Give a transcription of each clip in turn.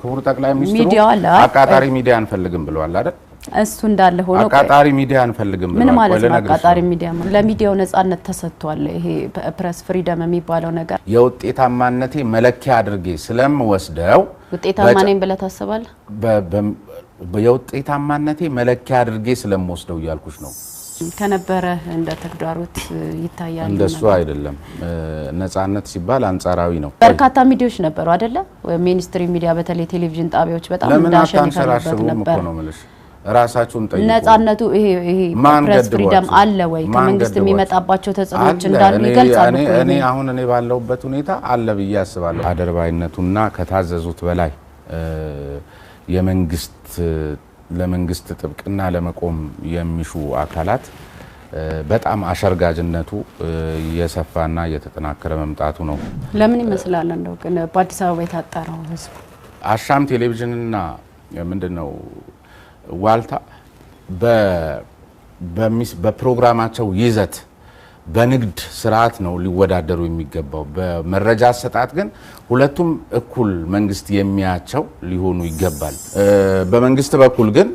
ክቡር ጠቅላይ ሚኒስትሩ አቃጣሪ ሚዲያ አንፈልግም ብለዋል አይደል? እሱ እንዳለ ሆኖ አቃጣሪ ሚዲያ አንፈልግም ብለዋል። ምን ማለት ነው አቃጣሪ ሚዲያ? ለሚዲያው ነጻነት ተሰጥቷል። ይሄ ፕሬስ ፍሪደም የሚባለው ነገር የውጤታማነቴ መለኪያ አድርጌ ስለምወስደው ውጤታማ ነኝ ብለህ ታስባለህ? የውጤታማነቴ መለኪያ አድርጌ ስለምወስደው እያልኩሽ ነው። ከነበረ እንደ ተግዳሮት ይታያል። እንደሱ አይደለም። ነጻነት ሲባል አንጻራዊ ነው። በርካታ ሚዲያዎች ነበሩ አይደለ? ሚኒስትሪ ሚዲያ በተለይ ቴሌቪዥን ጣቢያዎች በጣም እንዳሸነፈበት ነበር ነው ማለት ራሳችሁን ጠይቁ። ነጻነቱ ይሄ ፕሬስ ፍሪደም አለ ወይ? ከመንግስት የሚመጣባቸው ተጽዕኖች እንዳሉ ይገልጻሉ። እኔ ባለውበት ሁኔታ አለ ብዬ አስባለሁ። አደርባይነቱና ከታዘዙት በላይ ለመንግስት ጥብቅና ለመቆም የሚሹ አካላት በጣም አሸርጋጅነቱ እየሰፋና እየተጠናከረ መምጣቱ ነው። ለምን ይመስላል እንደው ግን በአዲስ አበባ የታጠረው ህዝብ? አሻም ቴሌቪዥንና ምንድነው ዋልታ በፕሮግራማቸው ይዘት በንግድ ስርዓት ነው ሊወዳደሩ የሚገባው። በመረጃ አሰጣጥ ግን ሁለቱም እኩል መንግስት የሚያቸው ሊሆኑ ይገባል። በመንግስት በኩል ግን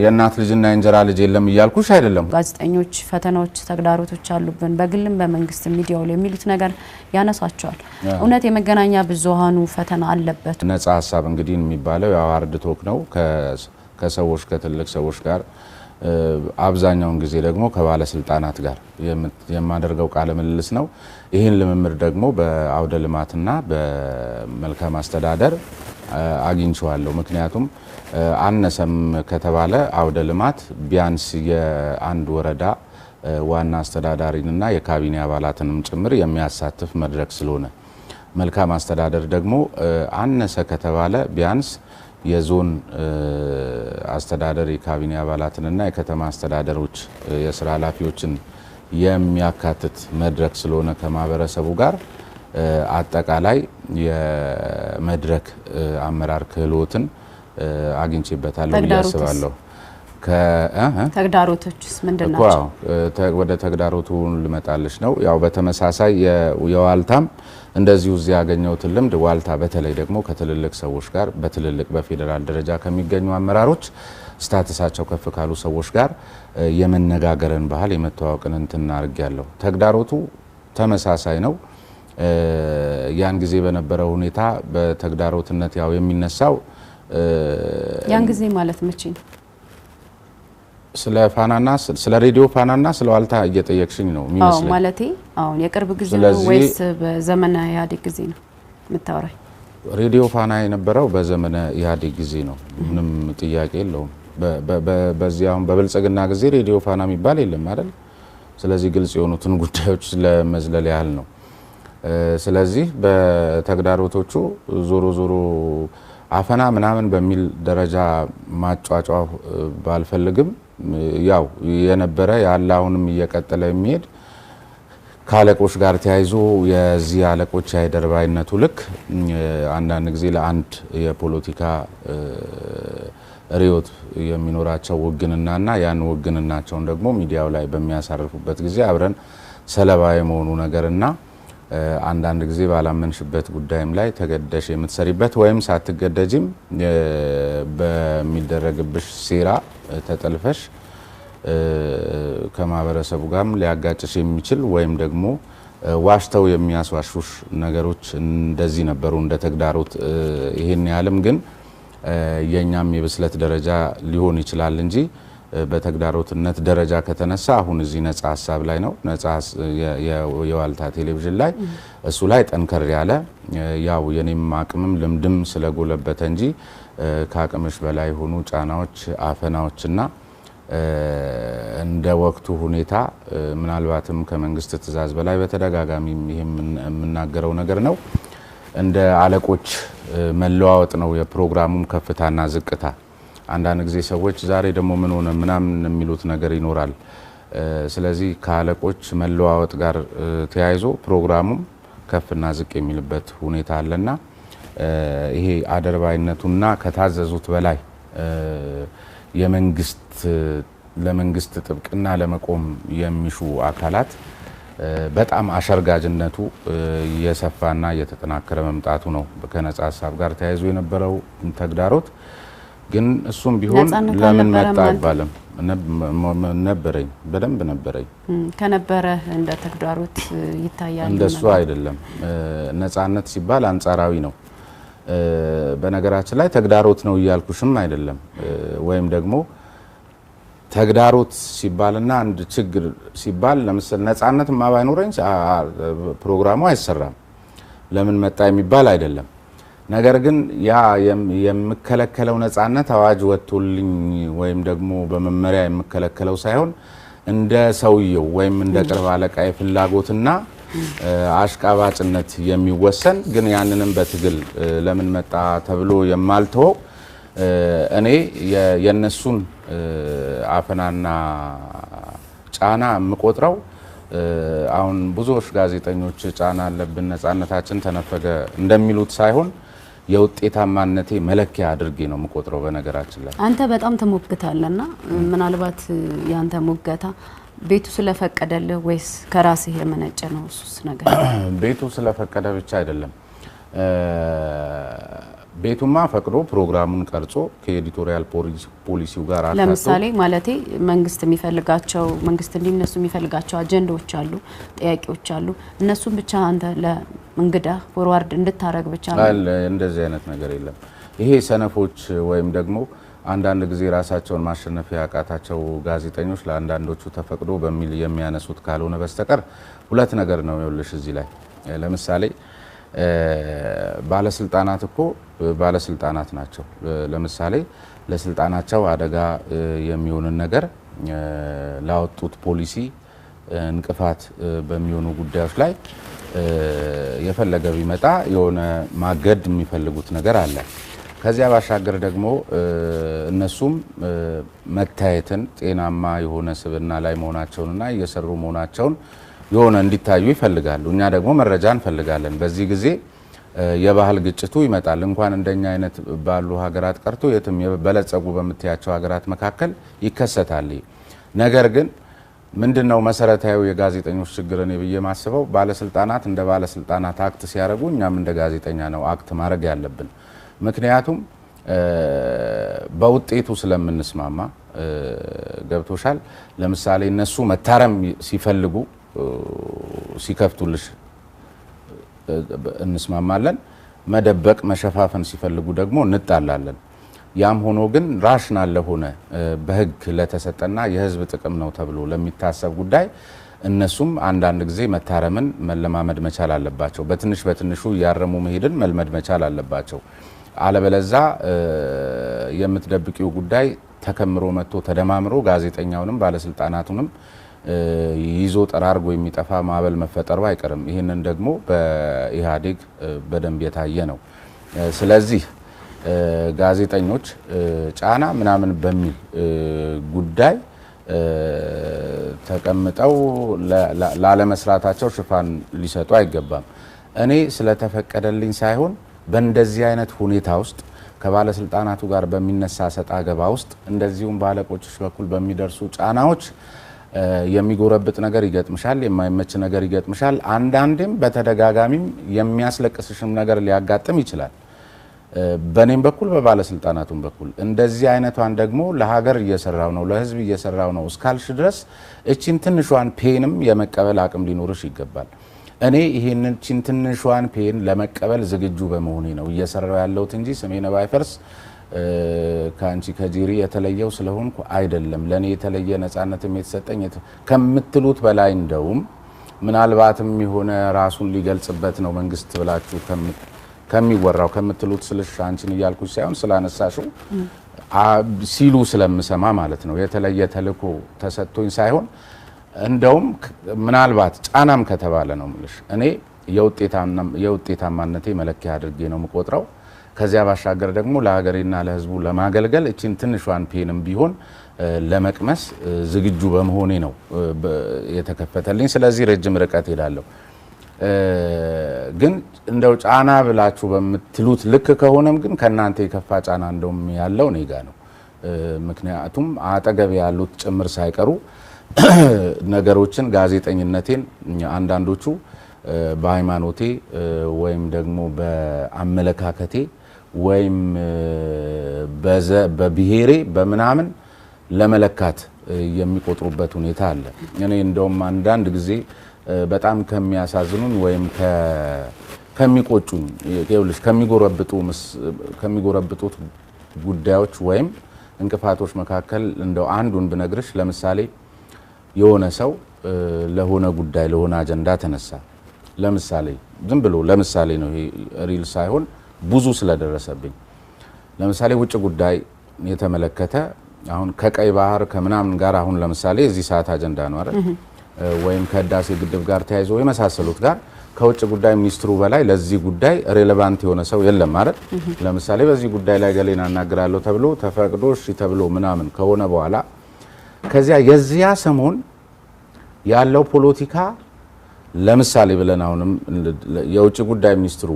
የእናት ልጅና የእንጀራ ልጅ የለም እያልኩሽ አይደለም። ጋዜጠኞች ፈተናዎች፣ ተግዳሮቶች አሉብን በግልም በመንግስት ሚዲያው ላይ የሚሉት ነገር ያነሳቸዋል። እውነት የመገናኛ ብዙሃኑ ፈተና አለበት? ነጻ ሀሳብ እንግዲህ የሚባለው ያው ሃርድ ቶክ ነው ከሰዎች ከትልቅ ሰዎች ጋር አብዛኛውን ጊዜ ደግሞ ከባለስልጣናት ጋር የማደርገው ቃለ ምልልስ ነው። ይህን ልምምድ ደግሞ በአውደ ልማትና በመልካም አስተዳደር አግኝቼዋለሁ። ምክንያቱም አነሰም ከተባለ አውደ ልማት ቢያንስ የአንድ ወረዳ ዋና አስተዳዳሪንና የካቢኔ አባላትንም ጭምር የሚያሳትፍ መድረክ ስለሆነ፣ መልካም አስተዳደር ደግሞ አነሰ ከተባለ ቢያንስ የዞን አስተዳደር የካቢኔ አባላትንና የከተማ አስተዳደሮች የስራ ኃላፊዎችን የሚያካትት መድረክ ስለሆነ ከማህበረሰቡ ጋር አጠቃላይ የመድረክ አመራር ክህሎትን አግኝቼበታለሁ ብዬ አስባለሁ። ተግዳሮቶችስ ምንድናቸው? ወደ ተግዳሮቱ ልመጣልሽ ነው። ያው በተመሳሳይ የዋልታም እንደዚሁ እዚህ ያገኘሁትን ልምድ ዋልታ በተለይ ደግሞ ከትልልቅ ሰዎች ጋር በፌዴራል ደረጃ ከሚገኙ አመራሮች ስታተሳቸው ከፍ ካሉ ሰዎች ጋር የመነጋገርን ባህል የመተዋወቅን እንትን አድርጌያለሁ። ተግዳሮቱ ተመሳሳይ ነው። ያን ጊዜ በነበረው ሁኔታ በተግዳሮትነት ያው የሚነሳው ያን ጊዜ ማለት መቼ ነው? ስለ ፋናና ስለ ሬዲዮ ፋናና ስለ ዋልታ እየጠየቅሽኝ ነው የሚመስለኝ። ማለቴ አሁን የቅርብ ጊዜ ነው ወይስ በዘመነ ኢህአዴግ ጊዜ ነው የምታወራኝ? ሬዲዮ ፋና የነበረው በዘመነ ኢህአዴግ ጊዜ ነው፣ ምንም ጥያቄ የለውም። በዚህ አሁን በብልጽግና ጊዜ ሬዲዮ ፋና የሚባል የለም አይደል? ስለዚህ ግልጽ የሆኑትን ጉዳዮች ለመዝለል ያህል ነው። ስለዚህ በተግዳሮቶቹ ዞሮ አፈና ምናምን በሚል ደረጃ ማጫጫ ባልፈልግም ያው የነበረ ያለ አሁንም እየቀጠለ የሚሄድ ከአለቆች ጋር ተያይዞ የዚህ አለቆች አይደርባይነቱ ልክ አንዳንድ ጊዜ ለአንድ የፖለቲካ ሪዮት የሚኖራቸው ውግንናና ያን ውግንናቸውን ደግሞ ሚዲያው ላይ በሚያሳርፉበት ጊዜ አብረን ሰለባ የመሆኑ ነገርና አንዳንድ ጊዜ ባላመንሽበት ጉዳይም ላይ ተገደሽ የምትሰሪበት ወይም ሳትገደጂም በሚደረግብሽ ሴራ ተጠልፈሽ ከማህበረሰቡ ጋርም ሊያጋጭሽ የሚችል ወይም ደግሞ ዋሽተው የሚያስዋሹሽ ነገሮች እንደዚህ ነበሩ እንደ ተግዳሮት። ይሄን ያህልም ግን የኛም የብስለት ደረጃ ሊሆን ይችላል እንጂ በተግዳሮትነት ደረጃ ከተነሳ አሁን እዚህ ነጻ ሀሳብ ላይ ነው። ነጻ የዋልታ ቴሌቪዥን ላይ እሱ ላይ ጠንከር ያለ ያው የኔም አቅምም ልምድም ስለጎለበተ እንጂ ከአቅምሽ በላይ ሆኑ ጫናዎች፣ አፈናዎችና እንደ ወቅቱ ሁኔታ ምናልባትም ከመንግስት ትዕዛዝ በላይ በተደጋጋሚ ይሄም የምናገረው ነገር ነው። እንደ አለቆች መለዋወጥ ነው የፕሮግራሙም ከፍታና ዝቅታ። አንዳንድ ጊዜ ሰዎች ዛሬ ደግሞ ምን ሆነ ምናምን የሚሉት ነገር ይኖራል። ስለዚህ ከአለቆች መለዋወጥ ጋር ተያይዞ ፕሮግራሙም ከፍና ዝቅ የሚልበት ሁኔታ አለና ይሄ አደርባይነቱና ከታዘዙት በላይ ለመንግስት ጥብቅና ለመቆም የሚሹ አካላት በጣም አሸርጋጅነቱ የሰፋና የተጠናከረ መምጣቱ ነው ከነጻ ሀሳብ ጋር ተያይዞ የነበረው ተግዳሮት። ግን እሱም ቢሆን ለምን መጣ አይባልም። ነበረኝ፣ በደንብ ነበረኝ። ከነበረ እንደ ተግዳሮት ይታያል። እንደሱ አይደለም። ነጻነት ሲባል አንጻራዊ ነው። በነገራችን ላይ ተግዳሮት ነው እያልኩሽም አይደለም። ወይም ደግሞ ተግዳሮት ሲባልና አንድ ችግር ሲባል ለምሳሌ ነጻነት ባይኖረኝ ፕሮግራሙ አይሰራም። ለምን መጣ የሚባል አይደለም። ነገር ግን ያ የምከለከለው ነጻነት አዋጅ ወጥቶልኝ ወይም ደግሞ በመመሪያ የምከለከለው ሳይሆን እንደ ሰውየው ወይም እንደ ቅርብ አለቃ ፍላጎትና አሽቃባጭነት የሚወሰን ግን ያንንም በትግል ለምን መጣ ተብሎ የማልተወው እኔ የነሱን አፈናና ጫና የምቆጥረው አሁን ብዙዎች ጋዜጠኞች ጫና አለብን ነጻነታችን ተነፈገ እንደሚሉት ሳይሆን የውጤታማነቴ መለኪያ አድርጌ ነው የምቆጥረው። በነገራችን ላይ አንተ በጣም ተሞግታለና ምናልባት ያንተ ሞገታ ቤቱ ስለፈቀደልህ ወይስ ከራስህ የመነጨ ነው? እሱስ ነገር ቤቱ ስለፈቀደ ብቻ አይደለም። ቤቱማ ፈቅዶ ፕሮግራሙን ቀርጾ ከኤዲቶሪያል ፖሊሲው ጋር አካቶ ለምሳሌ ማለቴ መንግስት የሚፈልጋቸው መንግስት እንዲነሱ የሚፈልጋቸው አጀንዳዎች አሉ፣ ጥያቄዎች አሉ። እነሱን ብቻ አንተ ለእንግዳ ፎርዋርድ እንድታረግ ብቻ ነው። እንደዚህ አይነት ነገር የለም። ይሄ ሰነፎች ወይም ደግሞ አንዳንድ ጊዜ ራሳቸውን ማሸነፍ ያቃታቸው ጋዜጠኞች ለአንዳንዶቹ ተፈቅዶ በሚል የሚያነሱት ካልሆነ በስተቀር ሁለት ነገር ነው ይኸውልሽ እዚህ ላይ ለምሳሌ ባለስልጣናት እኮ ባለስልጣናት ናቸው። ለምሳሌ ለስልጣናቸው አደጋ የሚሆንን ነገር ላወጡት ፖሊሲ እንቅፋት በሚሆኑ ጉዳዮች ላይ የፈለገ ቢመጣ የሆነ ማገድ የሚፈልጉት ነገር አለ። ከዚያ ባሻገር ደግሞ እነሱም መታየትን ጤናማ የሆነ ስብዕና ላይ መሆናቸውንና እየሰሩ መሆናቸውን የሆነ እንዲታዩ ይፈልጋሉ። እኛ ደግሞ መረጃ እንፈልጋለን። በዚህ ጊዜ የባህል ግጭቱ ይመጣል። እንኳን እንደኛ አይነት ባሉ ሀገራት ቀርቶ የትም የበለጸጉ በምትያቸው ሀገራት መካከል ይከሰታል። ነገር ግን ምንድነው መሰረታዊ የጋዜጠኞች ችግር ነው ብዬ ማስበው ባለስልጣናት እንደ ባለስልጣናት አክት ሲያደርጉ እኛም እንደ ጋዜጠኛ ነው አክት ማድረግ ያለብን። ምክንያቱም በውጤቱ ስለምንስማማ ገብቶሻል። ለምሳሌ እነሱ መታረም ሲፈልጉ ሲከፍቱልሽ እንስማማለን። መደበቅ መሸፋፈን ሲፈልጉ ደግሞ እንጣላለን። ያም ሆኖ ግን ራሽናል ለሆነ በህግ ለተሰጠና የህዝብ ጥቅም ነው ተብሎ ለሚታሰብ ጉዳይ እነሱም አንዳንድ ጊዜ መታረምን መለማመድ መቻል አለባቸው። በትንሽ በትንሹ ያረሙ መሄድን መልመድ መቻል አለባቸው። አለበለዛ የምትደብቂው ጉዳይ ተከምሮ መጥቶ ተደማምሮ ጋዜጠኛውንም ባለስልጣናቱንም ይዞ ጠራርጎ የሚጠፋ ማዕበል መፈጠሩ አይቀርም። ይህንን ደግሞ በኢህአዴግ በደንብ የታየ ነው። ስለዚህ ጋዜጠኞች ጫና ምናምን በሚል ጉዳይ ተቀምጠው ላለመስራታቸው ሽፋን ሊሰጡ አይገባም። እኔ ስለተፈቀደልኝ ሳይሆን በእንደዚህ አይነት ሁኔታ ውስጥ ከባለስልጣናቱ ጋር በሚነሳ ሰጣ ገባ ውስጥ እንደዚሁም ባለቆችሽ በኩል በሚደርሱ ጫናዎች የሚጎረብጥ ነገር ይገጥምሻል፣ የማይመች ነገር ይገጥምሻል። አንዳንዴም በተደጋጋሚም የሚያስለቅስሽም ነገር ሊያጋጥም ይችላል። በኔም በኩል በባለስልጣናቱም በኩል እንደዚህ አይነቷን ደግሞ ለሀገር እየሰራው ነው ለህዝብ እየሰራው ነው እስካልሽ ድረስ እቺን ትንሿን ፔንም የመቀበል አቅም ሊኖርሽ ይገባል። እኔ ይሄንን እቺን ትንሿን ፔን ለመቀበል ዝግጁ በመሆኔ ነው እየሰራው ያለሁት እንጂ ስሜነ ባይፈርስ ካንቺ ከጂሪ የተለየው ስለሆንኩ አይደለም። ለኔ የተለየ ነጻነትም የተሰጠኝ ከምትሉት በላይ እንደውም ምናልባትም የሆነ ራሱን ሊገልጽበት ነው መንግስት ብላችሁ ከሚወራው ከምትሉት ስልሽ አንቺን እያልኩሽ ሳይሆን ስላነሳሽው ሲሉ ስለምሰማ ማለት ነው። የተለየ ተልእኮ ተሰጥቶኝ ሳይሆን እንደውም ምናልባት ጫናም ከተባለ ነው ምልሽ እኔ የውጤታማነቴ መለኪያ አድርጌ ነው የምቆጥረው። ከዚያ ባሻገር ደግሞ ለሀገሬና ለህዝቡ ለማገልገል እቺን ትንሿን ፔንም ቢሆን ለመቅመስ ዝግጁ በመሆኔ ነው የተከፈተልኝ። ስለዚህ ረጅም ርቀት ሄዳለሁ። ግን እንደው ጫና ብላችሁ በምትሉት ልክ ከሆነም ግን ከናንተ የከፋ ጫና እንደውም ያለው እኔ ጋ ነው። ምክንያቱም አጠገብ ያሉት ጭምር ሳይቀሩ ነገሮችን ጋዜጠኝነቴን አንዳንዶቹ በሃይማኖቴ ወይም ደግሞ በአመለካከቴ ወይም በብሔሬ በምናምን ለመለካት የሚቆጥሩበት ሁኔታ አለ። እኔ እንደውም አንዳንድ ጊዜ በጣም ከሚያሳዝኑኝ ወይም ከሚቆጩኝ ይኸውልሽ ከሚጎረብጡት ጉዳዮች ወይም እንቅፋቶች መካከል እንደው አንዱን ብነግርሽ ለምሳሌ የሆነ ሰው ለሆነ ጉዳይ ለሆነ አጀንዳ ተነሳ። ለምሳሌ ዝም ብሎ ለምሳሌ ነው ይሄ ሪል ሳይሆን ብዙ ስለደረሰብኝ ለምሳሌ ውጭ ጉዳይ የተመለከተ አሁን ከቀይ ባህር ከምናምን ጋር አሁን ለምሳሌ እዚህ ሰዓት አጀንዳ ነው አይደል ወይም ከህዳሴ ግድብ ጋር ተያይዞ የመሳሰሉት ጋር ከውጭ ጉዳይ ሚኒስትሩ በላይ ለዚህ ጉዳይ ሬሌቫንት የሆነ ሰው የለም አይደል። ለምሳሌ በዚህ ጉዳይ ላይ ገሌና እናገራለሁ ተብሎ ተፈቅዶ እሺ ተብሎ ምናምን ከሆነ በኋላ ከዚያ የዚያ ሰሞን ያለው ፖለቲካ ለምሳሌ ብለን አሁንም የውጭ ጉዳይ ሚኒስትሩ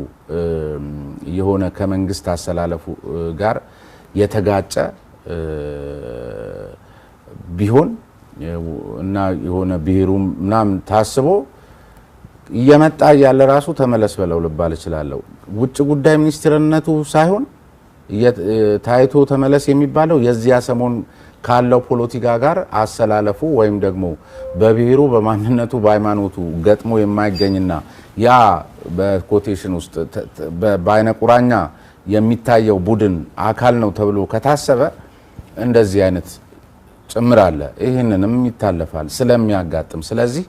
የሆነ ከመንግስት አሰላለፉ ጋር የተጋጨ ቢሆን እና የሆነ ብሔሩም ምናምን ታስቦ እየመጣ ያለ ራሱ ተመለስ በለው ልባል እችላለሁ። ውጭ ጉዳይ ሚኒስትርነቱ ሳይሆን ታይቶ ተመለስ የሚባለው የዚያ ሰሞን ካለው ፖለቲካ ጋር አሰላለፉ ወይም ደግሞ በብሔሩ በማንነቱ በሃይማኖቱ ገጥሞ የማይገኝና ያ በኮቴሽን ውስጥ በአይነ ቁራኛ የሚታየው ቡድን አካል ነው ተብሎ ከታሰበ እንደዚህ አይነት ጭምር አለ። ይህንንም ይታለፋል ስለሚያጋጥም። ስለዚህ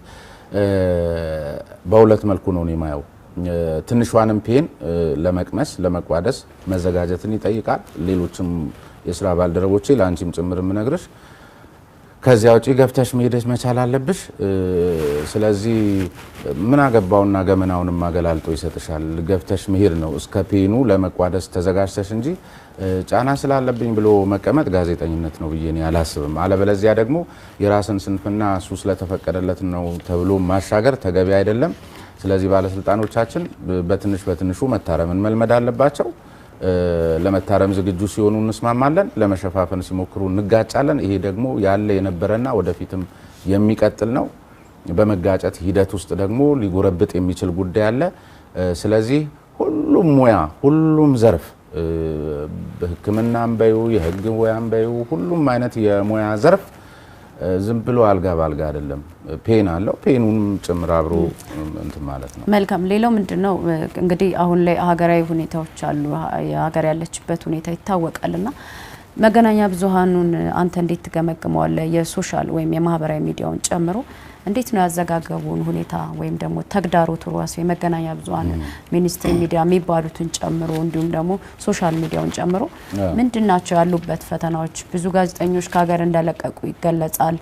በሁለት መልኩ ነው የማየው። ትንሿንም ፔን ለመቅመስ ለመቋደስ መዘጋጀትን ይጠይቃል። ሌሎችም የስራ ባልደረቦቼ ለአንቺም ጭምር የምነግርሽ ከዚያ ውጪ ገፍተሽ መሄደሽ መቻል አለብሽ። ስለዚህ ምን አገባውና ገመናውንም አገላልጦ ይሰጥሻል። ገፍተሽ መሄድ ነው እስከ ፔኑ ለመቋደስ ተዘጋጅተሽ እንጂ ጫና ስላለብኝ ብሎ መቀመጥ ጋዜጠኝነት ነው ብዬ እኔ አላስብም። አለበለዚያ ደግሞ የራስን ስንፍና እሱ ስለተፈቀደለት ነው ተብሎ ማሻገር ተገቢ አይደለም። ስለዚህ ባለስልጣኖቻችን በትንሽ በትንሹ መታረምን መልመድ አለባቸው። ለመታረም ዝግጁ ሲሆኑ እንስማማለን፣ ለመሸፋፈን ሲሞክሩ እንጋጫለን። ይሄ ደግሞ ያለ የነበረና ወደፊትም የሚቀጥል ነው። በመጋጨት ሂደት ውስጥ ደግሞ ሊጎረብጥ የሚችል ጉዳይ አለ። ስለዚህ ሁሉም ሙያ ሁሉም ዘርፍ በሕክምናም በዩ የህግ ሙያም በዩ ሁሉም አይነት የሙያ ዘርፍ ዝም ብሎ አልጋ ባልጋ አይደለም። ፔን አለው። ፔኑን ጭምር አብሮ እንትን ማለት ነው። መልካም። ሌላው ምንድነው እንግዲህ አሁን ላይ ሀገራዊ ሁኔታዎች አሉ። የሀገር ያለችበት ሁኔታ ይታወቃልና መገናኛ ብዙሃኑን አንተ እንዴት ትገመግመዋለህ? የሶሻል ወይም የማህበራዊ ሚዲያውን ጨምሮ እንዴት ነው ያዘጋገቡን ሁኔታ ወይም ደግሞ ተግዳሮቱ ራሱ የመገናኛ ብዙሃን ሚኒስትሪ ሚዲያ የሚባሉትን ጨምሮ እንዲሁም ደግሞ ሶሻል ሚዲያውን ጨምሮ ምንድናቸው ያሉበት ፈተናዎች? ብዙ ጋዜጠኞች ከሀገር እንደለቀቁ ይገለጻል።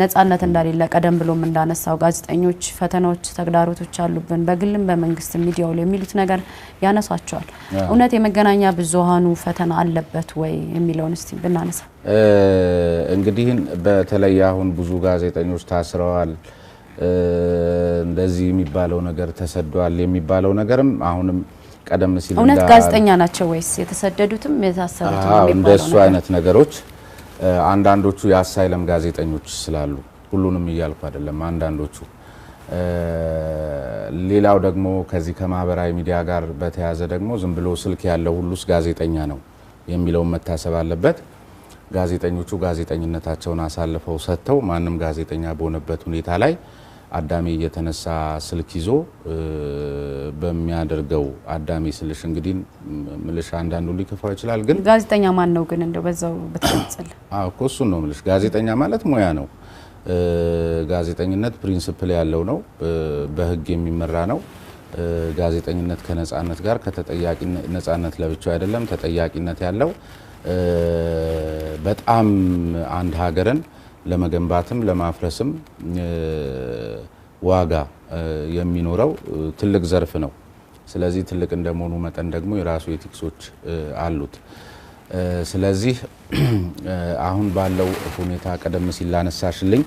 ነጻነት እንደሌለ ቀደም ብሎም እንዳነሳው ጋዜጠኞች ፈተናዎች፣ ተግዳሮቶች አሉብን በግልም በመንግስት ሚዲያው ላይ የሚሉት ነገር ያነሳቸዋል። እውነት የመገናኛ ብዙሃኑ ፈተና አለበት ወይ የሚለውን እስቲ ብናነሳ። እንግዲህ በተለይ አሁን ብዙ ጋዜጠኞች ታስረዋል፣ እንደዚህ የሚባለው ነገር ተሰደዋል የሚባለው ነገርም አሁንም ቀደም ሲል እውነት ጋዜጠኛ ናቸው ወይስ የተሰደዱትም የታሰሩትም የሚባለው እንደሱ አይነት ነገሮች አንዳንዶቹ የአሳይለም ጋዜጠኞች ስላሉ ሁሉንም እያልኩ አይደለም። አንዳንዶቹ ሌላው ደግሞ ከዚህ ከማህበራዊ ሚዲያ ጋር በተያያዘ ደግሞ ዝም ብሎ ስልክ ያለው ሁሉስ ጋዜጠኛ ነው የሚለው መታሰብ አለበት። ጋዜጠኞቹ ጋዜጠኝነታቸውን አሳልፈው ሰጥተው ማንም ጋዜጠኛ በሆነበት ሁኔታ ላይ አዳሚ እየተነሳ ስልክ ይዞ በሚያደርገው አዳሚ ስልሽ እንግዲህ ምልሽ አንዳንዱ ሊከፋው ይችላል። ግን ጋዜጠኛ ማን ነው ግን እንደው በዛው በተጽል እኮ እሱን ነው ምልሽ። ጋዜጠኛ ማለት ሙያ ነው። ጋዜጠኝነት ፕሪንሲፕል ያለው ነው፣ በህግ የሚመራ ነው። ጋዜጠኝነት ከነጻነት ጋር ከተጠያቂነት ነጻነት ለብቻው አይደለም፣ ተጠያቂነት ያለው በጣም አንድ ሀገርን ለመገንባትም ለማፍረስም ዋጋ የሚኖረው ትልቅ ዘርፍ ነው። ስለዚህ ትልቅ እንደመሆኑ መጠን ደግሞ የራሱ ኤቲክሶች አሉት። ስለዚህ አሁን ባለው ሁኔታ ቀደም ሲል ላነሳሽልኝ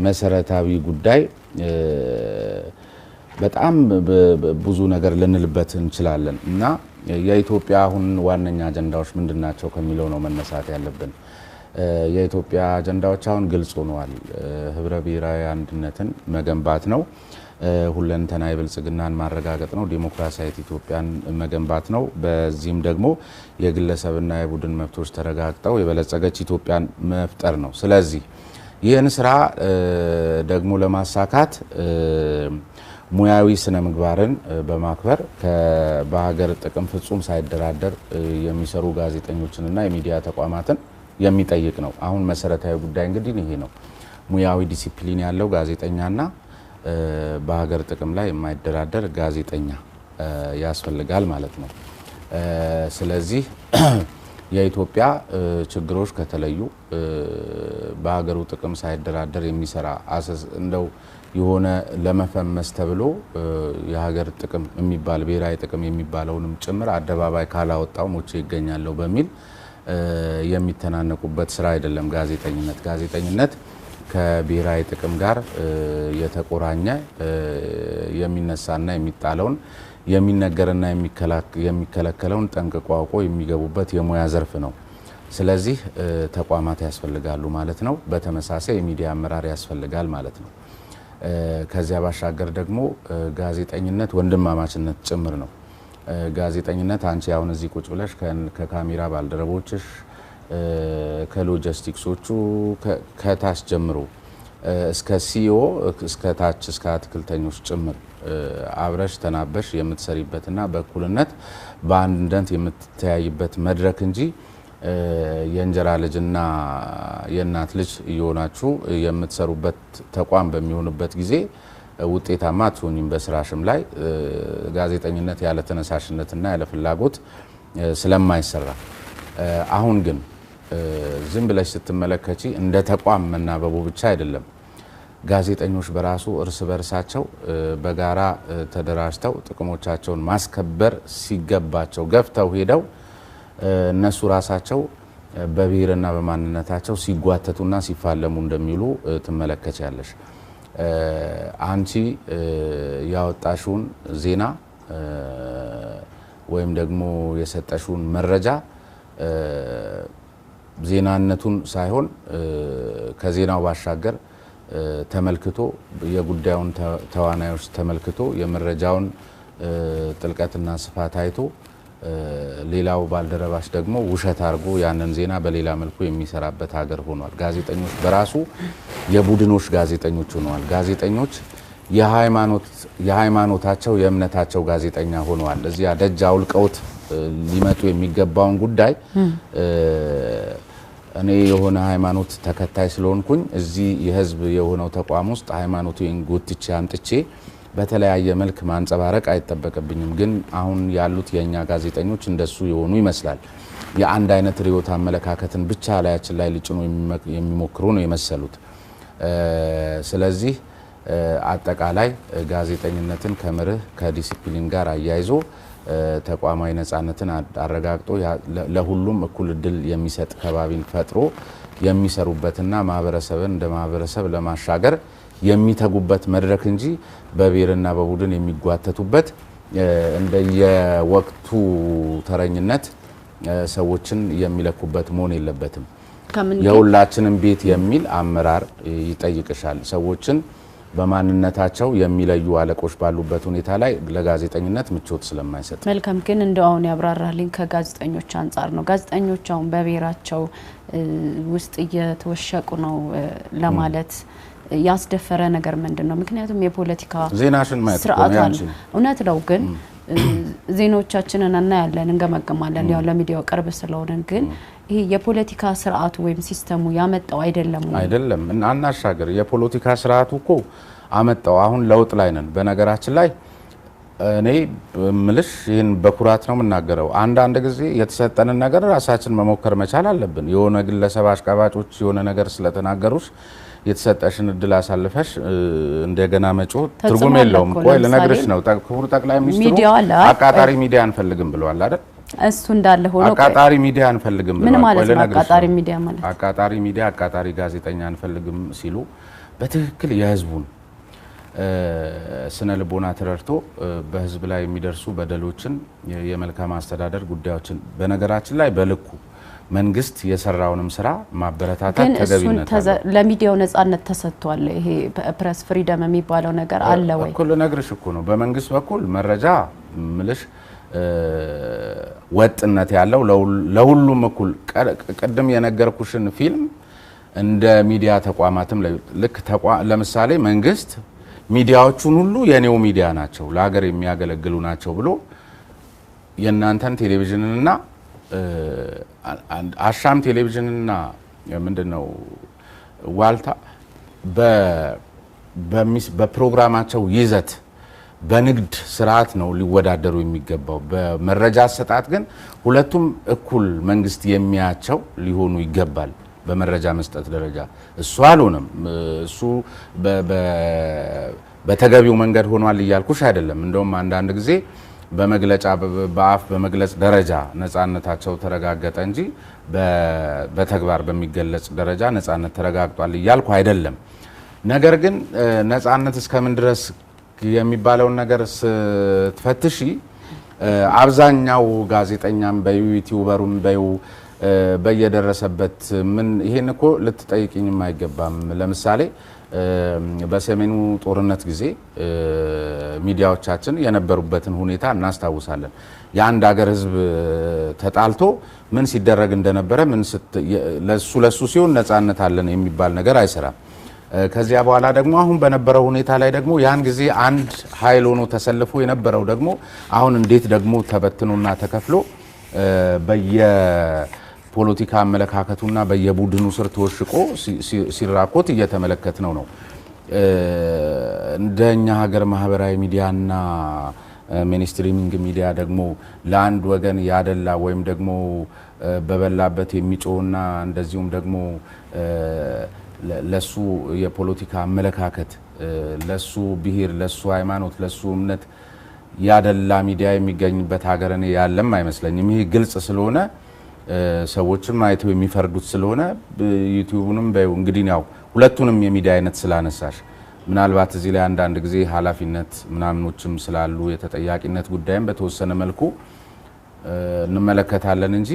መሰረታዊ ጉዳይ በጣም ብዙ ነገር ልንልበት እንችላለን እና የኢትዮጵያ አሁን ዋነኛ አጀንዳዎች ምንድናቸው ከሚለው ነው መነሳት ያለብን። የኢትዮጵያ አጀንዳዎች አሁን ግልጽ ሆነዋል። ህብረ ብሔራዊ አንድነትን መገንባት ነው፣ ሁለንተናዊ ብልጽግናን ማረጋገጥ ነው፣ ዲሞክራሲያዊት ኢትዮጵያን መገንባት ነው። በዚህም ደግሞ የግለሰብና የቡድን መብቶች ተረጋግጠው የበለጸገች ኢትዮጵያን መፍጠር ነው። ስለዚህ ይህን ስራ ደግሞ ለማሳካት ሙያዊ ስነ ምግባርን በማክበር በሀገር ጥቅም ፍጹም ሳይደራደር የሚሰሩ ጋዜጠኞችንና የሚዲያ ተቋማትን የሚጠይቅ ነው። አሁን መሰረታዊ ጉዳይ እንግዲህ ይሄ ነው። ሙያዊ ዲሲፕሊን ያለው ጋዜጠኛና በሀገር ጥቅም ላይ የማይደራደር ጋዜጠኛ ያስፈልጋል ማለት ነው። ስለዚህ የኢትዮጵያ ችግሮች ከተለዩ በሀገሩ ጥቅም ሳይደራደር የሚሰራ እንደው የሆነ ለመፈመስ ተብሎ የሀገር ጥቅም የሚባል ብሔራዊ ጥቅም የሚባለውንም ጭምር አደባባይ ካላወጣው ሞቼ ይገኛለሁ በሚል የሚተናነቁበት ስራ አይደለም ጋዜጠኝነት ከብሔራዊ ጥቅም ጋር የተቆራኘ የሚነሳና የሚጣለውን የሚነገርና የሚከለከለውን ጠንቅቆ አውቆ የሚገቡበት የሙያ ዘርፍ ነው። ስለዚህ ተቋማት ያስፈልጋሉ ማለት ነው። በተመሳሳይ የሚዲያ አመራር ያስፈልጋል ማለት ነው። ከዚያ ባሻገር ደግሞ ጋዜጠኝነት ወንድማማችነት ጭምር ነው። ጋዜጠኝነት አንቺ አሁን እዚህ ቁጭ ብለሽ ከካሜራ ባልደረቦችሽ ከሎጂስቲክሶቹ ከታች ጀምሮ እስከ ሲኦ እስከ ታች እስከ አትክልተኞች ጭምር አብረሽ ተናበሽ የምትሰሪበትና በእኩልነት በአንድነት የምትተያይበት መድረክ እንጂ የእንጀራ ልጅና የእናት ልጅ እየሆናችሁ የምትሰሩበት ተቋም በሚሆንበት ጊዜ ውጤታማ አትሆኝም። በስራሽም ላይ ጋዜጠኝነት ያለ ተነሳሽነትና ያለ ፍላጎት ስለማይሰራ አሁን ግን ዝም ብለሽ ስትመለከቺ እንደ ተቋም መናበቡ ብቻ አይደለም። ጋዜጠኞች በራሱ እርስ በርሳቸው በጋራ ተደራጅተው ጥቅሞቻቸውን ማስከበር ሲገባቸው ገፍተው ሄደው እነሱ ራሳቸው በብሔርና በማንነታቸው ሲጓተቱና ሲፋለሙ እንደሚሉ ትመለከቻለሽ። አንቺ ያወጣሽውን ዜና ወይም ደግሞ የሰጠሽውን መረጃ ዜናነቱን ሳይሆን ከዜናው ባሻገር ተመልክቶ የጉዳዩን ተዋናዮች ተመልክቶ የመረጃውን ጥልቀትና ስፋት አይቶ ሌላው ባልደረባሽ ደግሞ ውሸት አድርጎ ያንን ዜና በሌላ መልኩ የሚሰራበት ሀገር ሆኗል። ጋዜጠኞች በራሱ የቡድኖች ጋዜጠኞች ሆነዋል። ጋዜጠኞች የሃይማኖታቸው የእምነታቸው ጋዜጠኛ ሆነዋል። እዚያ ደጅ አውልቀውት ሊመጡ የሚገባውን ጉዳይ እኔ የሆነ ሃይማኖት ተከታይ ስለሆንኩኝ እዚህ የህዝብ የሆነው ተቋም ውስጥ ሃይማኖቴን ጎትቼ አምጥቼ በተለያየ መልክ ማንጸባረቅ አይጠበቅብኝም። ግን አሁን ያሉት የኛ ጋዜጠኞች እንደሱ የሆኑ ይመስላል። የአንድ አይነት ርዕዮተ አመለካከትን ብቻ ላያችን ላይ ሊጭኑ የሚሞክሩ ነው የመሰሉት። ስለዚህ አጠቃላይ ጋዜጠኝነትን ከመርህ ከዲሲፕሊን ጋር አያይዞ ተቋማዊ ነጻነትን አረጋግጦ ለሁሉም እኩል እድል የሚሰጥ ከባቢን ፈጥሮ የሚሰሩበትና ማህበረሰብን እንደ ማህበረሰብ ለማሻገር የሚተጉበት መድረክ እንጂ በብሔርና በቡድን የሚጓተቱበት እንደየወቅቱ ተረኝነት ሰዎችን የሚለኩበት መሆን የለበትም። የሁላችንም ቤት የሚል አመራር ይጠይቅሻል። ሰዎችን በማንነታቸው የሚለዩ አለቆች ባሉበት ሁኔታ ላይ ለጋዜጠኝነት ምቾት ስለማይሰጥ። መልካም። ግን እንደው አሁን ያብራራልኝ ከጋዜጠኞች አንጻር ነው። ጋዜጠኞች አሁን በብሔራቸው ውስጥ እየተወሸቁ ነው ለማለት ያስደፈረ ነገር ምንድነው? ምክንያቱም የፖለቲካ ዜናሽን ማየት እውነት ነው። ግን ዜናዎቻችንን እናያለን፣ እንገመገማለን ያው ለሚዲያው ቅርብ ስለሆነን። ግን ይሄ የፖለቲካ ስርዓቱ ወይም ሲስተሙ ያመጣው አይደለም እና አናሻገር። የፖለቲካ ስርዓቱ እኮ አመጣው። አሁን ለውጥ ላይ ነን። በነገራችን ላይ እኔ ምልሽ ይህን በኩራት ነው የምናገረው። አንዳንድ ጊዜ የተሰጠንን ነገር ራሳችን መሞከር መቻል አለብን። የሆነ ግለሰብ አሽቃባጮች የሆነ ነገር ስለተናገሩሽ የተሰጠሽን እድል አሳልፈሽ እንደገና መጮህ ትርጉም የለውም። ቆይ ልነግርሽ ነው። ክቡር ጠቅላይ ሚኒስትሩ አቃጣሪ ሚዲያ አንፈልግም ብለዋል አይደል? እሱ እንዳለ ሆኖ አቃጣሪ ሚዲያ አንፈልግም ብለዋል። ምን ማለት ነው አቃጣሪ ሚዲያ ማለት? አቃጣሪ ሚዲያ አቃጣሪ ጋዜጠኛ አንፈልግም ሲሉ በትክክል የህዝቡን ስነ ልቦና ተረድቶ በህዝብ ላይ የሚደርሱ በደሎችን የመልካም አስተዳደር ጉዳዮችን በነገራችን ላይ በልኩ መንግስት የሰራውንም ስራ ማበረታታት ተገቢነት አለ። ለሚዲያው ነጻነት ተሰጥቷል። ይሄ ፕሬስ ፍሪደም የሚባለው ነገር አለ ወይ? እኩል ነግርሽ እኮ ነው። በመንግስት በኩል መረጃ ምልሽ ወጥነት ያለው ለሁሉም እኩል ቀደም የነገርኩሽን ፊልም እንደ ሚዲያ ተቋማትም ልክ ለምሳሌ መንግስት ሚዲያዎቹን ሁሉ የኔው ሚዲያ ናቸው ለሀገር የሚያገለግሉ ናቸው ብሎ የናንተን ቴሌቪዥንና አሻም ቴሌቪዥንና ምንድነው ዋልታ በፕሮግራማቸው ይዘት በንግድ ስርዓት ነው ሊወዳደሩ የሚገባው። በመረጃ አሰጣጥ ግን ሁለቱም እኩል መንግስት የሚያቸው ሊሆኑ ይገባል። በመረጃ መስጠት ደረጃ እሱ አልሆነም። እሱ በተገቢው መንገድ ሆኗል እያልኩሽ አይደለም። እንደውም አንዳንድ ጊዜ በመግለጫ በአፍ በመግለጽ ደረጃ ነጻነታቸው ተረጋገጠ እንጂ በተግባር በሚገለጽ ደረጃ ነጻነት ተረጋግጧል እያልኩ አይደለም። ነገር ግን ነጻነት እስከምን ድረስ የሚባለውን ነገር ስትፈትሺ አብዛኛው ጋዜጠኛም በዩቲዩበሩም በየደረሰበት ምን ይሄን እኮ ልትጠይቅኝም አይገባም። ለምሳሌ በሰሜኑ ጦርነት ጊዜ ሚዲያዎቻችን የነበሩበትን ሁኔታ እናስታውሳለን። የአንድ ሀገር ህዝብ ተጣልቶ ምን ሲደረግ እንደነበረ ለሱ ሲሆን ነጻነት አለን የሚባል ነገር አይሰራም። ከዚያ በኋላ ደግሞ አሁን በነበረው ሁኔታ ላይ ደግሞ ያን ጊዜ አንድ ኃይል ሆኖ ተሰልፎ የነበረው ደግሞ አሁን እንዴት ደግሞ ተበትኖና ተከፍሎ በየፖለቲካ አመለካከቱና በየቡድኑ ስር ተወሽቆ ሲራኮት እየተመለከትነው ነው። እንደኛ ሀገር ማህበራዊ ሚዲያና ሚኒስትሪሚንግ ሚዲያ ደግሞ ለአንድ ወገን ያደላ ወይም ደግሞ በበላበት የሚጮህና እንደዚሁም ደግሞ ለሱ የፖለቲካ አመለካከት ለሱ ብሔር ለሱ ሃይማኖት ለሱ እምነት ያደላ ሚዲያ የሚገኝበት ሀገር እኔ ያለም አይመስለኝም። ይሄ ግልጽ ስለሆነ ሰዎችም አይተው የሚፈርዱት ስለሆነ ዩቲዩብንም እንግዲህ ያው ሁለቱንም የሚዲያ አይነት ስላነሳሽ ምናልባት እዚህ ላይ አንዳንድ ጊዜ ኃላፊነት ምናምኖችም ስላሉ የተጠያቂነት ጉዳይም በተወሰነ መልኩ እንመለከታለን እንጂ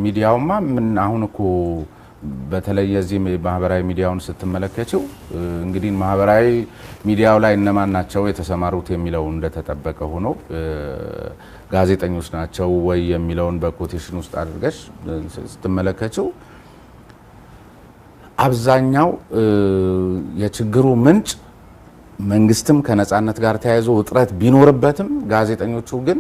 ሚዲያውማ ምን አሁን እኮ በተለይ የዚህ ማህበራዊ ሚዲያውን ስትመለከቺው እንግዲህ ማህበራዊ ሚዲያው ላይ እነማን ናቸው የተሰማሩት የሚለው እንደተጠበቀ ሆኖ ጋዜጠኞች ናቸው ወይ የሚለውን በኮቴሽን ውስጥ አድርገሽ ስትመለከቺው አብዛኛው የችግሩ ምንጭ መንግስትም ከነጻነት ጋር ተያይዞ ውጥረት ቢኖርበትም ጋዜጠኞቹ ግን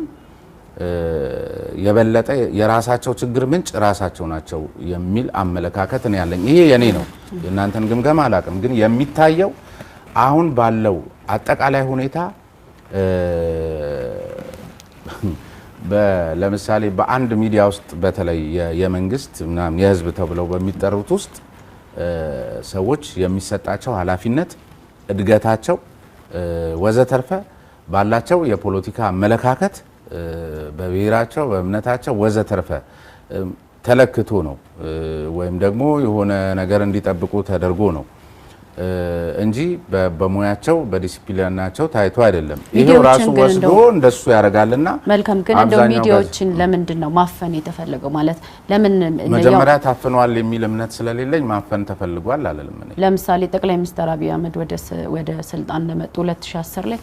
የበለጠ የራሳቸው ችግር ምንጭ ራሳቸው ናቸው የሚል አመለካከት ነው ያለኝ። ይሄ የኔ ነው፣ የእናንተን ግምገማ አላውቅም። ግን የሚታየው አሁን ባለው አጠቃላይ ሁኔታ ለምሳሌ በአንድ ሚዲያ ውስጥ በተለይ የመንግስት ምናምን የህዝብ ተብለው በሚጠሩት ውስጥ ሰዎች የሚሰጣቸው ኃላፊነት፣ እድገታቸው ወዘተርፈ ባላቸው የፖለቲካ አመለካከት በብሔራቸው በእምነታቸው ወዘተርፈ ተለክቶ ነው ወይም ደግሞ የሆነ ነገር እንዲጠብቁ ተደርጎ ነው እንጂ በሙያቸው በዲሲፕሊናቸው ታይቶ አይደለም። ይሄው ራሱ ወስዶ እንደሱ ያደርጋልና መልካም። ግን እንደው ሚዲያዎችን ለምንድን ነው ማፈን የተፈለገው? ማለት ለምን መጀመሪያ ታፍነዋል የሚል እምነት ስለሌለኝ ማፈን ተፈልጓል አላለም። ለምሳሌ ጠቅላይ ሚኒስትር አብይ አህመድ ወደ ስልጣን እንደመጡ 2010 ላይ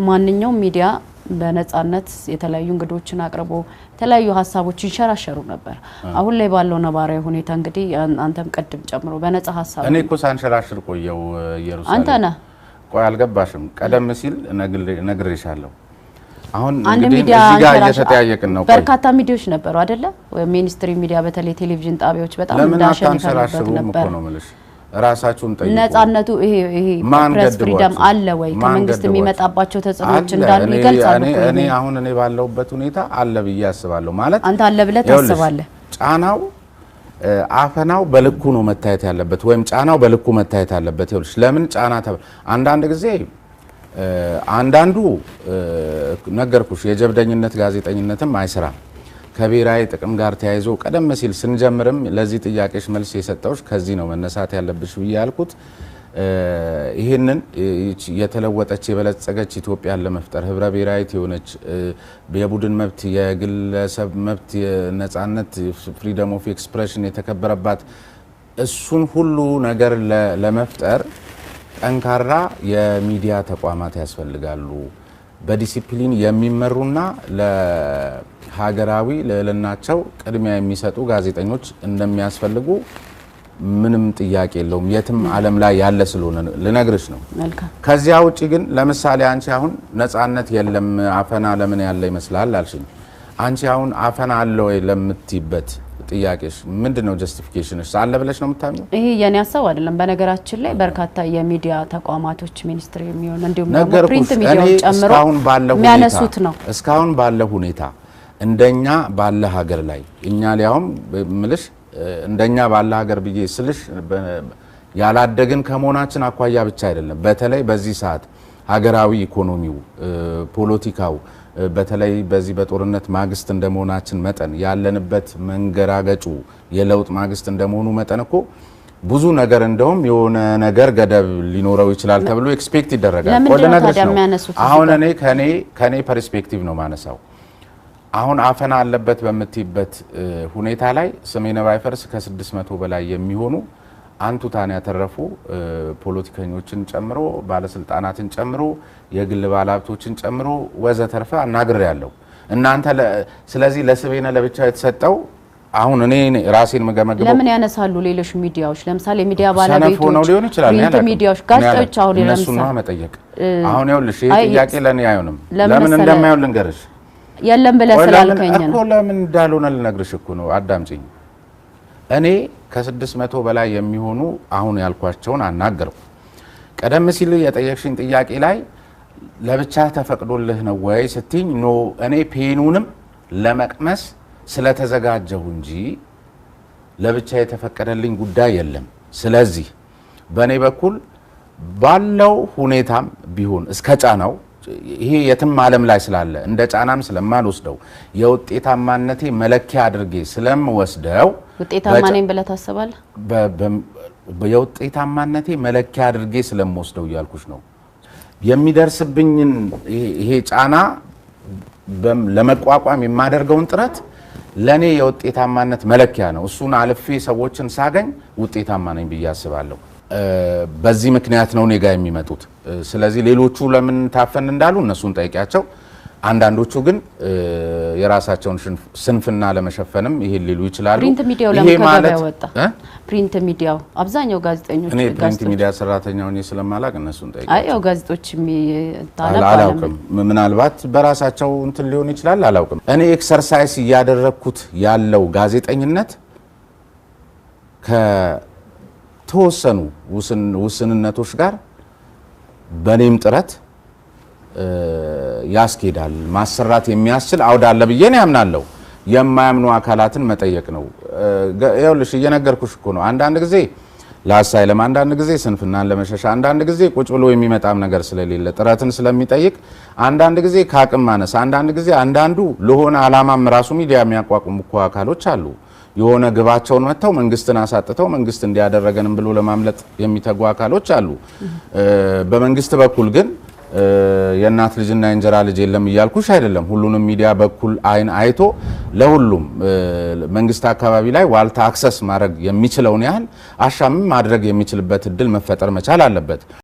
ማንኛውም ሚዲያ በነጻነት የተለያዩ እንግዶችን አቅርቦ የተለያዩ ሀሳቦች ይንሸራሸሩ ነበር። አሁን ላይ ባለው ነባራዊ ሁኔታ እንግዲህ አንተም ቀድም ጨምሮ በነጻ ሀሳብ እኔ እኮ ሳንሸራሽር ቆየው ኢየሩሳሌም አንተ ነህ። ቆይ አልገባሽም? ቀደም ሲል ነግሬሻለሁ። አሁን አንድ እንግዲህ ሚዲያ እዚህ ጋር እየተጠያየቅን ነው። በርካታ ሚዲያዎች ነበሩ አይደለ? ወይ ሚኒስትሪ ሚዲያ በተለይ ቴሌቪዥን ጣቢያዎች በጣም እንዳሸነፈበት ነበር። ነው ማለት ራሳችሁን ጠይቁ። ነጻነቱ ይሄ ፕሬስ ፍሪደም አለ ወይ? ከመንግስት የሚመጣባቸው ተጽዕኖች እንዳሉ ይገልጻሉ። እኔ አሁን ባለውበት ሁኔታ አለ ብዬ አስባለሁ። ማለት አንተ አለ ብለህ ታስባለህ? ጫናው አፈናው በልኩ ነው መታየት ያለበት፣ ወይም ጫናው በልኩ መታየት ያለበት። ይኸውልሽ ለምን ጫና አንዳንድ ጊዜ አንዳንዱ ነገርኩሽ የጀብደኝነት ጋዜጠኝነትም አይሰራም ከብሔራዊ ጥቅም ጋር ተያይዞ ቀደም ሲል ስንጀምርም ለዚህ ጥያቄሽ መልስ የሰጠውሽ ከዚህ ነው መነሳት ያለብሽ ብዬ ያልኩት። ይሄንን የተለወጠች የበለጸገች ኢትዮጵያን ለመፍጠር ህብረ ብሔራዊት የሆነች የቡድን መብት፣ የግለሰብ መብት፣ የነጻነት ፍሪደም ኦፍ ኤክስፕሬሽን የተከበረባት እሱን ሁሉ ነገር ለመፍጠር ጠንካራ የሚዲያ ተቋማት ያስፈልጋሉ። በዲሲፕሊን የሚመሩና ለሀገራዊ ልዕልናቸው ቅድሚያ የሚሰጡ ጋዜጠኞች እንደሚያስፈልጉ ምንም ጥያቄ የለውም። የትም ዓለም ላይ ያለ ስለሆነ ልነግርሽ ነው። ከዚያ ውጪ ግን ለምሳሌ አንቺ አሁን ነጻነት የለም አፈና ለምን ያለ ይመስላል አልሽኝ። አንቺ አሁን አፈና አለ ወይ ለምትይበት ጥያቄሽ ምንድነው ጀስቲፊኬሽንሽ? አለ ብለሽ ነው የምታምኚው? ይሄ የኔ ሀሳብ አይደለም። በነገራችን ላይ በርካታ የሚዲያ ተቋማቶች ሚኒስትሪ የሚሆን እንዲሁም ደግሞ ፕሪንት ሚዲያው ጨምሮ የሚያነሱት ነው። እስካሁን ባለው ሁኔታ እንደኛ ባለ ሀገር ላይ እኛ ሊያውም ምልሽ እንደኛ ባለ ሀገር ብዬ ስልሽ ያላደግን ከመሆናችን አኳያ ብቻ አይደለም። በተለይ በዚህ ሰዓት ሀገራዊ ኢኮኖሚው፣ ፖለቲካው በተለይ በዚህ በጦርነት ማግስት እንደመሆናችን መጠን ያለንበት መንገራገጩ የለውጥ ማግስት እንደመሆኑ መጠን እኮ ብዙ ነገር እንደውም የሆነ ነገር ገደብ ሊኖረው ይችላል ተብሎ ኤክስፔክት ይደረጋል። ወደ ነገር ነው አሁን እኔ ከኔ ፐርስፔክቲቭ ነው ማነሳው። አሁን አፈና አለበት በምትይበት ሁኔታ ላይ ሰሜነ ባይፈርስ ከ600 በላይ የሚሆኑ አንቱታን ያተረፉ ፖለቲከኞችን ጨምሮ ባለስልጣናትን ጨምሮ የግል ባለሀብቶችን ጨምሮ ወዘተርፈ አናግሬያለሁ። እናንተ ስለዚህ ለስሜነ ለብቻው የተሰጠው አሁን እኔ ራሴን መገመግመው ለምን ያነሳሉ ሌሎች ሚዲያዎች? ለምሳሌ ሚዲያ ባለቤቶች ነው ሊሆን ይችላል። ፕሪንት ሚዲያዎች፣ ጋዜጦች አሁን እነሱን ነው መጠየቅ። አሁን ይኸውልሽ ይሄ ጥያቄ ለኔ አይሆንም። ለምን እንደማይሆን ልንገርሽ። የለም ብለህ ስላልከኝ ነው እኮ ለምን እንዳልሆነ ልነግርሽ እኮ ነው። አዳምጪኝ። እኔ ከ600 በላይ የሚሆኑ አሁን ያልኳቸውን አናገርኩ። ቀደም ሲል የጠየቅሽኝ ጥያቄ ላይ ለብቻ ተፈቅዶልህ ነው ወይ ስትኝ ኖ እኔ ፔኑንም ለመቅመስ ስለተዘጋጀሁ እንጂ ለብቻ የተፈቀደልኝ ጉዳይ የለም። ስለዚህ በእኔ በኩል ባለው ሁኔታም ቢሆን እስከ ጫናው ይሄ የትም ዓለም ላይ ስላለ እንደ ጫናም ስለማልወስደው የውጤታማነቴ መለኪያ አድርጌ ስለምወስደው ውጤታማ ነኝ ብለህ ታስባለህ? የውጤታማነቴ መለኪያ አድርጌ ስለምወስደው እያልኩሽ ነው። የሚደርስብኝን ይሄ ጫና ለመቋቋም የማደርገውን ጥረት ለኔ የውጤታማነት መለኪያ ነው። እሱን አልፌ ሰዎችን ሳገኝ ውጤታማ ነኝ ብዬ አስባለሁ። በዚህ ምክንያት ነው እኔ ጋር የሚመጡት። ስለዚህ ሌሎቹ ለምን ታፈን እንዳሉ እነሱን ጠይቂያቸው። አንዳንዶቹ ግን የራሳቸውን ስንፍና ለመሸፈንም ይሄን ሊሉ ይችላሉ። ፕሪንት ሚዲያው ለምን ወጣ? ፕሪንት ሚዲያው አብዛኛው ጋዜጠኞች እኔ ፕሪንት ሚዲያ ሰራተኛው ነኝ ስለማላቅ እነሱን ጠይቂያቸው። አይ ያው ጋዜጦች አላውቅም። ምናልባት በራሳቸው እንትን ሊሆን ይችላል፣ አላውቅም። እኔ ኤክሰርሳይዝ እያደረኩት ያለው ጋዜጠኝነት ከተወሰኑ ውስንነቶች ጋር በኔም ጥረት ያስኬዳል ማሰራት የሚያስችል አውድ አለ ብዬ ነው ያምናለሁ። የማያምኑ አካላትን መጠየቅ ነው። ይኸውልሽ እየነገርኩሽ እኮ ነው። አንዳንድ ጊዜ ለአሳይለም፣ አንዳንድ ጊዜ ስንፍናን ለመሸሻ፣ አንዳንድ ጊዜ ቁጭ ብሎ የሚመጣም ነገር ስለሌለ ጥረትን ስለሚጠይቅ፣ አንዳንድ ጊዜ ከአቅም ማነስ፣ አንዳንድ ጊዜ አንዳንዱ ለሆነ አላማም ራሱ ሚዲያ የሚያቋቁሙ እኮ አካሎች አሉ። የሆነ ግባቸውን መተው መንግስትን አሳጥተው መንግስት እንዲያደረገንም ብሎ ለማምለጥ የሚተጉ አካሎች አሉ። በመንግስት በኩል ግን የእናት ልጅና የእንጀራ ልጅ የለም እያልኩሽ አይደለም። ሁሉንም ሚዲያ በኩል አይን አይቶ ለሁሉም መንግስት አካባቢ ላይ ዋልታ አክሰስ ማድረግ የሚችለውን ያህል አሻምም ማድረግ የሚችልበት እድል መፈጠር መቻል አለበት።